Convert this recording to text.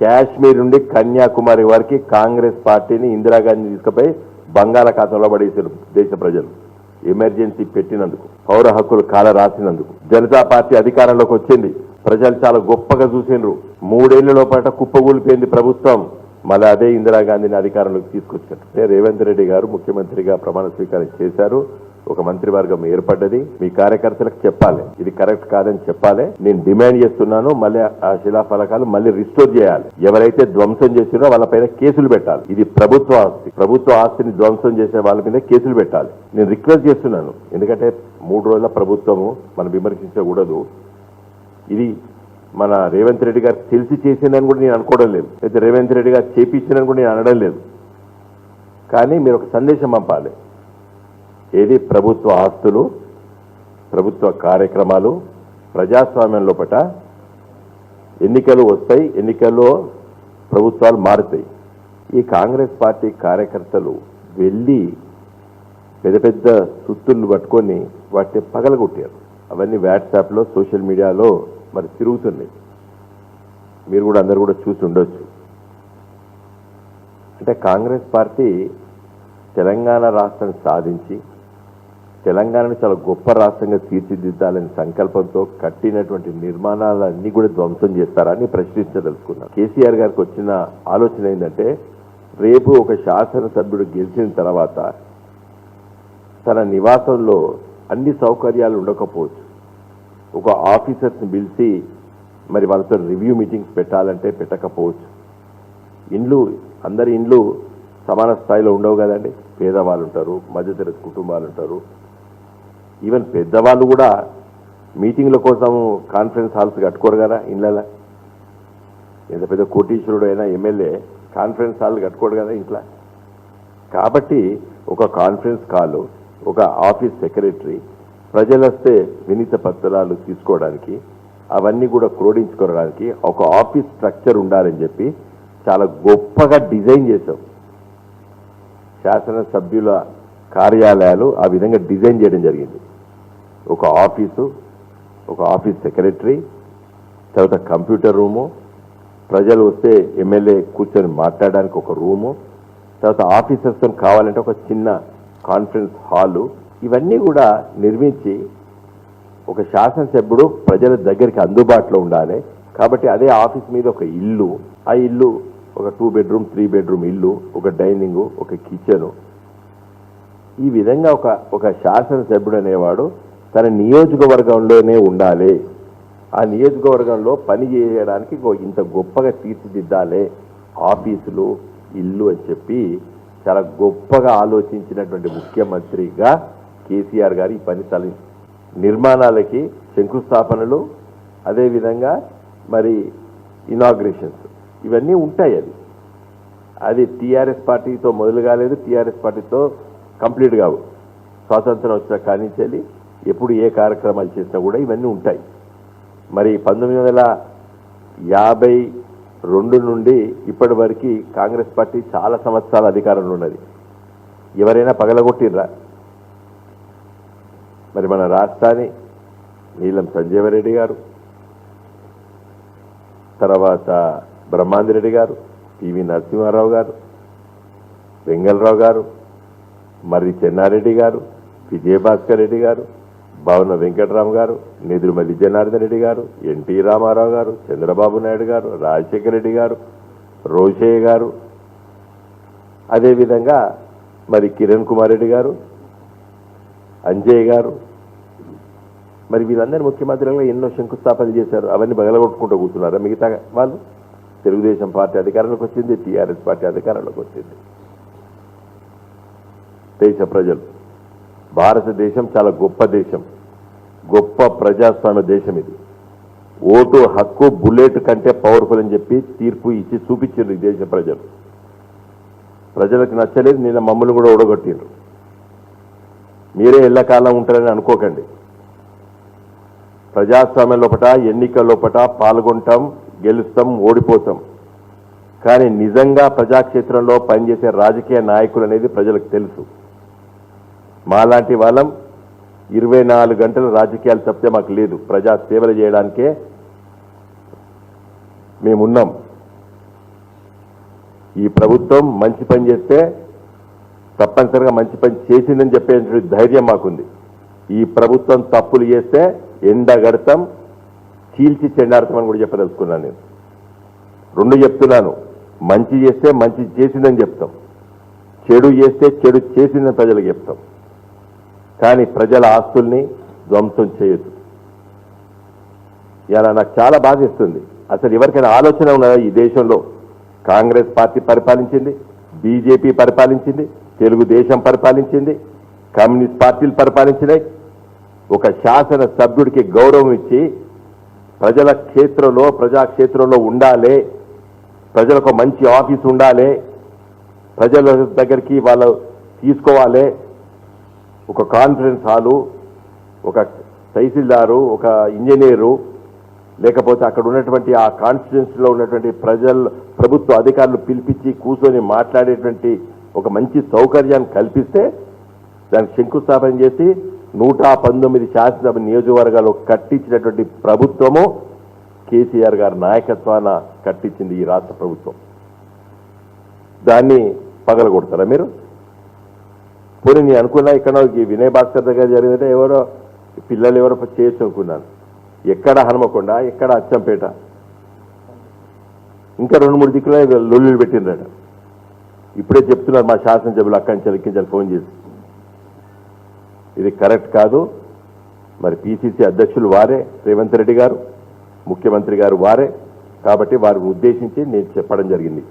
కాశ్మీర్ నుండి కన్యాకుమారి వరకు కాంగ్రెస్ పార్టీని ఇందిరాగాంధీ తీసుకుపోయి బంగాళాఖాతంలో పడేశారు దేశ ప్రజలు. ఎమర్జెన్సీ పెట్టినందుకు, పౌర హక్కులు కాల రాసినందుకు. జనతా పార్టీ అధికారంలోకి వచ్చింది, ప్రజలు చాలా గొప్పగా చూసిండ్రు. 3 ఏళ్ల లోపల కుప్పగూలిపోయింది ప్రభుత్వం. మళ్ళీ అదే ఇందిరాగాంధీని అధికారంలోకి తీసుకొచ్చారు. రేవంత్ రెడ్డి గారు ముఖ్యమంత్రిగా ప్రమాణ స్వీకారం చేశారు. ఒక మంత్రివర్గం ఏర్పడ్డది. మీ కార్యకర్తలకు చెప్పాలి, ఇది కరెక్ట్ కాదని చెప్పాలి. నేను డిమాండ్ చేస్తున్నాను, మళ్ళీ ఆ శిలాఫలకాలు మళ్ళీ రిస్టోర్ చేయాలి. ఎవరైతే ధ్వంసం చేసినో వాళ్ళపైన కేసులు పెట్టాలి. ఇది ప్రభుత్వ ఆస్తి, ప్రభుత్వ ఆస్తిని ధ్వంసం చేసే వాళ్ళ మీద కేసులు పెట్టాలి. నేను రిక్వెస్ట్ చేస్తున్నాను, ఎందుకంటే 3 రోజుల ప్రభుత్వము మనం విమర్శించకూడదు. ఇది మన రేవంత్ రెడ్డి గారు తెలిసి చేసిందని కూడా నేను అనుకోవడం లేదు, అయితే రేవంత్ రెడ్డి గారు చేపించిందని కూడా నేను అనడం లేదు. కానీ మీరు ఒక సందేశం పంపాలి. ఏది ప్రభుత్వ ఆస్తులు, ప్రభుత్వ కార్యక్రమాలు, ప్రజాస్వామ్యం లోపల ఎన్నికలు వస్తాయి, ఎన్నికల్లో ప్రభుత్వాలు మారుతాయి. ఈ కాంగ్రెస్ పార్టీ కార్యకర్తలు వెళ్ళి పెద్ద పెద్ద సుత్తులు పట్టుకొని వాటిని పగలగొట్టారు. అవన్నీ వాట్సాప్లో, సోషల్ మీడియాలో మరి తిరుగుతున్నాయి. మీరు కూడా అందరు కూడా చూసి ఉండొచ్చు. అంటే కాంగ్రెస్ పార్టీ తెలంగాణ రాష్ట్రాన్ని సాధించి తెలంగాణను చాలా గొప్ప రాష్ట్రంగా తీర్చిదిద్దాలని సంకల్పంతో కట్టినటువంటి నిర్మాణాలన్నీ కూడా ధ్వంసం చేస్తారని ప్రశ్నించదలుచుకున్నారు. కేసీఆర్ గారికి వచ్చిన ఆలోచన ఏంటంటే, రేపు ఒక శాసనసభ్యుడు గెలిచిన తర్వాత తన నివాసంలో అన్ని సౌకర్యాలు ఉండకపోవచ్చు. ఒక ఆఫీసర్స్ని పిలిచి మరి వాళ్ళతో రివ్యూ మీటింగ్స్ పెట్టాలంటే పెట్టకపోవచ్చు. అందరి ఇండ్లు సమాన స్థాయిలో ఉండవు కదండి. పేదవాళ్ళు ఉంటారు, మధ్యతరగతి కుటుంబాలు ఉంటారు. ఈవెన్ పెద్దవాళ్ళు కూడా మీటింగ్ల కోసం కాన్ఫరెన్స్ హాల్స్ కట్టుకోరు కదా ఇండ్లలో. ఎంత పెద్ద కోటీశ్వరుడు అయినా ఎమ్మెల్యే కాన్ఫరెన్స్ హాల్ కట్టుకోడు కదా ఇంట్లో. కాబట్టి ఒక కాన్ఫరెన్స్ కాల్, ఒక ఆఫీస్ సెక్రటరీ, ప్రజలు వస్తే వినీత పత్రాలు తీసుకోవడానికి, అవన్నీ కూడా క్రోడించుకోవడానికి ఒక ఆఫీస్ స్ట్రక్చర్ ఉండాలని చెప్పి చాలా గొప్పగా డిజైన్ చేశాం. శాసనసభ్యుల కార్యాలయాలు ఆ విధంగా డిజైన్ చేయడం జరిగింది. ఒక ఆఫీసు, ఒక ఆఫీస్ సెక్రటరీ, తర్వాత కంప్యూటర్ రూము, ప్రజలు వస్తే ఎమ్మెల్యే కూర్చొని మాట్లాడడానికి ఒక రూము, తర్వాత ఆఫీసర్స్తో కావాలంటే ఒక చిన్న కాన్ఫరెన్స్ హాలు, ఇవన్నీ కూడా నిర్మించి ఒక శాసనసభ్యుడు ప్రజల దగ్గరికి అందుబాటులో ఉండాలి. కాబట్టి అదే ఆఫీస్ మీద ఒక ఇల్లు, ఆ ఇల్లు ఒక 2 బెడ్రూమ్ 3 బెడ్రూమ్ ఇల్లు, ఒక డైనింగు, ఒక కిచెను, ఈ విధంగా ఒక శాసనసభ్యుడు అనేవాడు తన నియోజకవర్గంలోనే ఉండాలి. ఆ నియోజకవర్గంలో పని చేయడానికి ఇంత గొప్పగా తీర్చిదిద్దాలి ఆఫీసులు, ఇల్లు అని చెప్పి చాలా గొప్పగా ఆలోచించినటువంటి ముఖ్యమంత్రిగా కేసీఆర్ గారు ఈ పని నిర్మాణాలకి శంకుస్థాపనలు, అదేవిధంగా మరి ఇనాగ్రేషన్స్ ఇవన్నీ ఉంటాయి. అది టీఆర్ఎస్ పార్టీతో మొదలు కాలేదు, టీఆర్ఎస్ పార్టీతో కంప్లీట్ కావు. స్వాతంత్రం వచ్చిన కానించాలి ఎప్పుడు ఏ కార్యక్రమాలు చేసినా కూడా ఇవన్నీ ఉంటాయి. మరి 1952 నుండి ఇప్పటి వరకు కాంగ్రెస్ పార్టీ చాలా సంవత్సరాల అధికారంలో ఉన్నది. ఎవరైనా పగలగొట్టిర్రా? మరి మన రాష్ట్రాన్ని నీలం సంజీవరెడ్డి గారు, తర్వాత బ్రహ్మాందిరెడ్డి గారు, పివి నరసింహారావు గారు, వెంగళరావు గారు, మర్రి చెన్నారెడ్డి గారు, విజయభాస్కర్ రెడ్డి గారు, భవన వెంకటరామ గారు, నెదురుమల్లి జనార్దన్ రెడ్డి గారు, ఎన్టీ రామారావు గారు, చంద్రబాబు నాయుడు గారు, రాజశేఖర రెడ్డి గారు, రోషయ్య గారు, అదేవిధంగా మరి కిరణ్ కుమార్ రెడ్డి గారు, అంజయ్ గారు, మరి వీళ్ళందరూ ముఖ్యమంత్రులుగా ఎన్నో శంకుస్థాపనలు చేశారు. అవన్నీ బగలగొట్టుకుంటూ కూర్చున్నారా? మిగతా వాళ్ళు తెలుగుదేశం పార్టీ అధికారంలోకి వచ్చింది, టీఆర్ఎస్ పార్టీ అధికారంలోకి వచ్చింది. దేశ ప్రజలు, భారతదేశం చాలా గొప్ప దేశం, గొప్ప ప్రజాస్వామ్య దేశం. ఇది ఓటు హక్కు బుల్లెట్ కంటే పవర్ఫుల్ అని చెప్పి తీర్పు ఇచ్చి చూపించారు ఈ దేశ ప్రజలు. ప్రజలకు నచ్చలేదు, నిన్న మమ్మల్ని కూడా ఓడగొట్టిండ్రు. మీరే ఎల్లకాలం ఉంటారని అనుకోకండి. ప్రజాస్వామ్యం లోపల, ఎన్నికల లోపల పాల్గొంటాం, గెలుస్తాం, ఓడిపోతాం. కానీ నిజంగా ప్రజాక్షేత్రంలో పనిచేసే రాజకీయ నాయకులు అనేది ప్రజలకు తెలుసు. మాలాంటి వాళ్ళం 24 గంటలు రాజకీయాలు తప్పితే మాకు లేదు. ప్రజా సేవలు చేయడానికే మేమున్నాం. ఈ ప్రభుత్వం మంచి పని చేస్తే తప్పనిసరిగా మంచి పని చేసిందని చెప్పేటువంటి ధైర్యం మాకుంది. ఈ ప్రభుత్వం తప్పులు చేస్తే ఎండగడతాం, చీల్చి చెండాడతామని కూడా చెప్పదలుచుకున్నాను. నేను రెండు చెప్తున్నాను, మంచి చేస్తే మంచి చేసిందని చెప్తాం, చెడు చేస్తే చెడు చేసిందని ప్రజలకు చెప్తాం. కానీ ప్రజల ఆస్తుల్ని ధ్వంసం చేయొద్దు. ఇలా నాకు చాలా బాధిస్తుంది. అసలు ఎవరికైనా ఆలోచన ఉన్నదా? ఈ దేశంలో కాంగ్రెస్ పార్టీ పరిపాలించింది, బీజేపీ పరిపాలించింది, తెలుగుదేశం పరిపాలించింది, కమ్యూనిస్ట్ పార్టీలు పరిపాలించినాయి. ఒక శాసన సభ్యుడికి గౌరవం ఇచ్చి ప్రజల క్షేత్రంలో ప్రజాక్షేత్రంలో ఉండాలి, ప్రజలకు మంచి ఆఫీస్ ఉండాలి, ప్రజల దగ్గరికి వాళ్ళు తీసుకోవాలి, ఒక కాన్ఫరెన్స్ హాలు, ఒక తహసీల్దారు, ఒక ఇంజనీరు, లేకపోతే అక్కడ ఉన్నటువంటి ఆ కాన్స్టిట్యున్సీలో ఉన్నటువంటి ప్రభుత్వ అధికారులు పిలిపించి కూర్చొని మాట్లాడేటువంటి ఒక మంచి సౌకర్యాన్ని కల్పిస్తే దానికి శంకుస్థాపన చేసి 119 శాసనసభ నియోజకవర్గాలు కట్టించినటువంటి ప్రభుత్వము కేసీఆర్ గారి నాయకత్వాన కట్టించింది ఈ రాష్ట్ర ప్రభుత్వం. దాన్ని పగలగొడతారా మీరు? పోనీ నేను అనుకున్నా ఇక్కడ ఈ వినయ్ భాస్కర్ దగ్గర జరిగిందంటే ఎవరో పిల్లలు ఎవరో చేయొచ్చు అనుకున్నాను. ఎక్కడ హనుమకొండ, ఎక్కడ అచ్చంపేట, ఇంకా 2-3 దిక్కులే లొల్లులు పెట్టిండ్రట. ఇప్పుడే చెప్తున్నారు మా శాసనసభ్యులు అక్కించాలి ఫోన్ చేసి. ఇది కరెక్ట్ కాదు. మరి పిసిసి అధ్యక్షులు వారే, రేవంత్ రెడ్డి గారు, ముఖ్యమంత్రి గారు వారే. కాబట్టి వారిని ఉద్దేశించి నేను చెప్పడం జరిగింది.